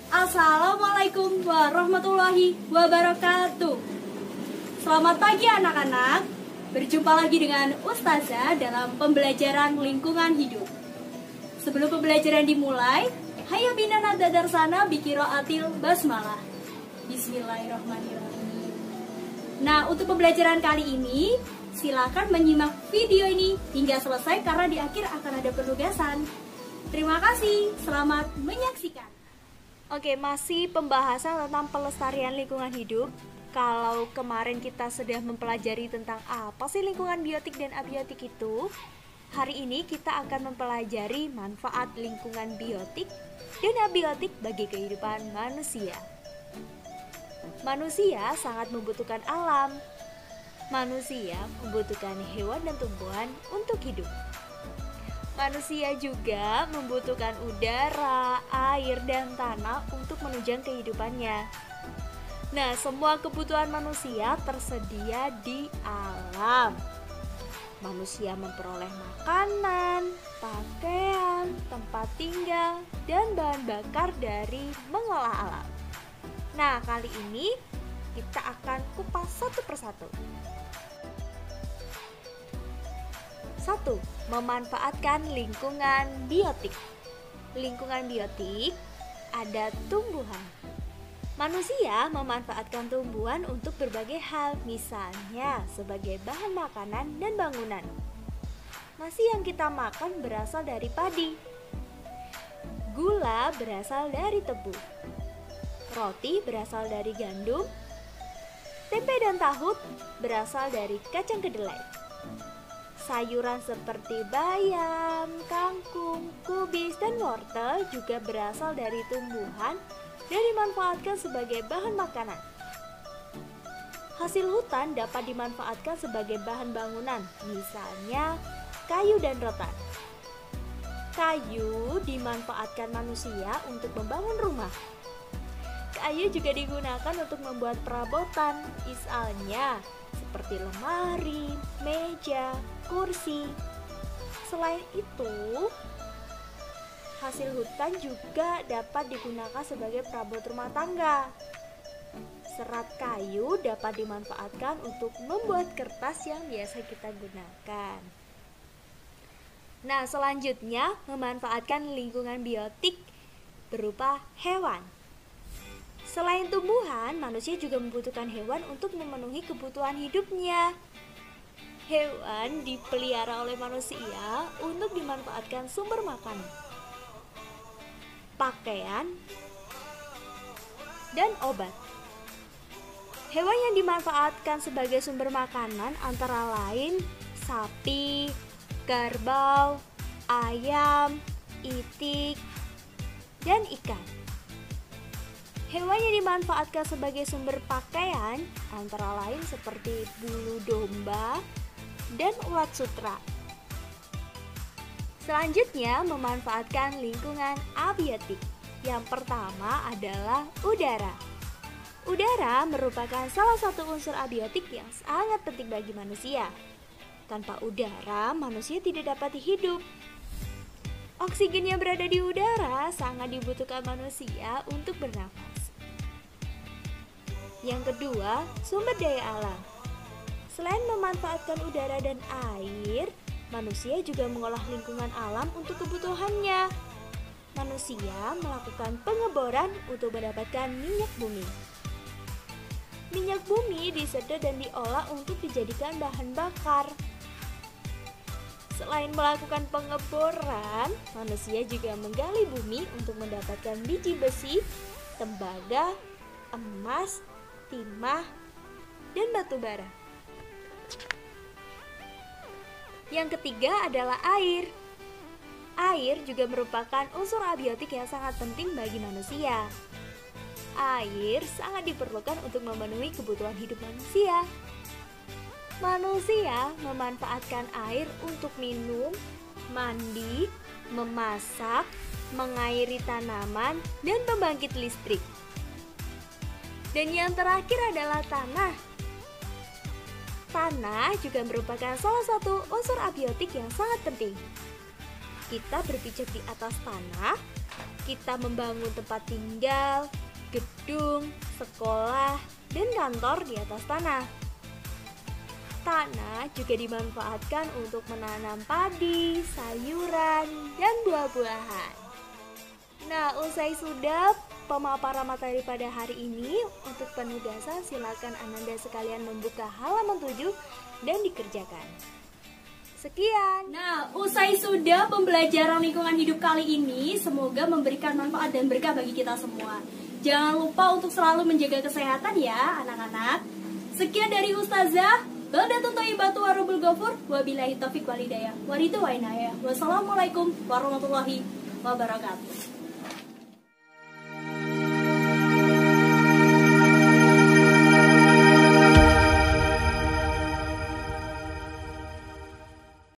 Assalamualaikum warahmatullahi wabarakatuh. Selamat pagi anak-anak. Berjumpa lagi dengan Ustazah dalam pembelajaran lingkungan hidup. Sebelum pembelajaran dimulai, hayya bina nadadarsana biqiraatil basmalah. Bismillahirrahmanirrahim. Nah, untuk pembelajaran kali ini, silakan menyimak video ini hingga selesai karena di akhir akan ada penugasan. Terima kasih, selamat menyaksikan. Oke, masih pembahasan tentang pelestarian lingkungan hidup. Kalau kemarin kita sudah mempelajari tentang apa sih lingkungan biotik dan abiotik itu, hari ini kita akan mempelajari manfaat lingkungan biotik dan abiotik bagi kehidupan manusia. Manusia sangat membutuhkan alam. Manusia membutuhkan hewan dan tumbuhan untuk hidup. Manusia juga membutuhkan udara, air, dan tanah untuk menunjang kehidupannya. Nah, semua kebutuhan manusia tersedia di alam. Manusia memperoleh makanan, pakaian, tempat tinggal, dan bahan bakar dari mengolah alam. Nah, kali ini kita akan kupas satu persatu. 1. Memanfaatkan lingkungan biotik. Lingkungan biotik ada tumbuhan. Manusia memanfaatkan tumbuhan untuk berbagai hal, misalnya sebagai bahan makanan dan bangunan. Nasi yang kita makan berasal dari padi. Gula berasal dari tebu. Roti berasal dari gandum. Tempe dan tahu berasal dari kacang kedelai. Sayuran seperti bayam, kangkung, kubis, dan wortel juga berasal dari tumbuhan dan dimanfaatkan sebagai bahan makanan. Hasil hutan dapat dimanfaatkan sebagai bahan bangunan, misalnya kayu dan rotan. Kayu dimanfaatkan manusia untuk membangun rumah. Kayu juga digunakan untuk membuat perabotan, misalnya seperti lemari, meja, kursi. Selain itu, hasil hutan juga dapat digunakan sebagai perabot rumah tangga. Serat kayu dapat dimanfaatkan untuk membuat kertas yang biasa kita gunakan. Nah, selanjutnya memanfaatkan lingkungan biotik berupa hewan. Selain tumbuhan, manusia juga membutuhkan hewan untuk memenuhi kebutuhan hidupnya. Hewan dipelihara oleh manusia untuk dimanfaatkan sumber makanan, pakaian, dan obat. Hewan yang dimanfaatkan sebagai sumber makanan antara lain sapi, kerbau, ayam, itik, dan ikan. Hewan yang dimanfaatkan sebagai sumber pakaian antara lain seperti bulu domba dan ulat sutra. Selanjutnya, memanfaatkan lingkungan abiotik. Yang pertama adalah udara. Udara merupakan salah satu unsur abiotik yang sangat penting bagi manusia. Tanpa udara, manusia tidak dapat hidup. Oksigen yang berada di udara sangat dibutuhkan manusia untuk bernafas. Yang kedua, sumber daya alam. Selain memanfaatkan udara dan air, manusia juga mengolah lingkungan alam untuk kebutuhannya. Manusia melakukan pengeboran untuk mendapatkan minyak bumi. Minyak bumi disedot dan diolah untuk dijadikan bahan bakar. Selain melakukan pengeboran, manusia juga menggali bumi untuk mendapatkan biji besi, tembaga, emas, timah, dan batu bara. Yang ketiga adalah air. Air juga merupakan unsur abiotik yang sangat penting bagi manusia. Air sangat diperlukan untuk memenuhi kebutuhan hidup manusia. Manusia memanfaatkan air untuk minum, mandi, memasak, mengairi tanaman, dan membangkit listrik. Dan yang terakhir adalah tanah. Tanah juga merupakan salah satu unsur abiotik yang sangat penting. Kita berpijak di atas tanah, kita membangun tempat tinggal, gedung, sekolah, dan kantor di atas tanah. Tanah juga dimanfaatkan untuk menanam padi, sayuran, dan buah-buahan. Nah, usai sudah pemaparan materi pada hari ini, untuk penugasan silakan Ananda sekalian membuka halaman 7 dan dikerjakan. Sekian. Nah, usai sudah pembelajaran lingkungan hidup kali ini, semoga memberikan manfaat dan berkah bagi kita semua. Jangan lupa untuk selalu menjaga kesehatan ya, anak-anak. Sekian dari Ustazah Baldatun Thayyibatu Warabul Ghafur. Wabillahi taufiq walhidayah. Waridhu wa inayah. Wassalamualaikum warahmatullahi wabarakatuh.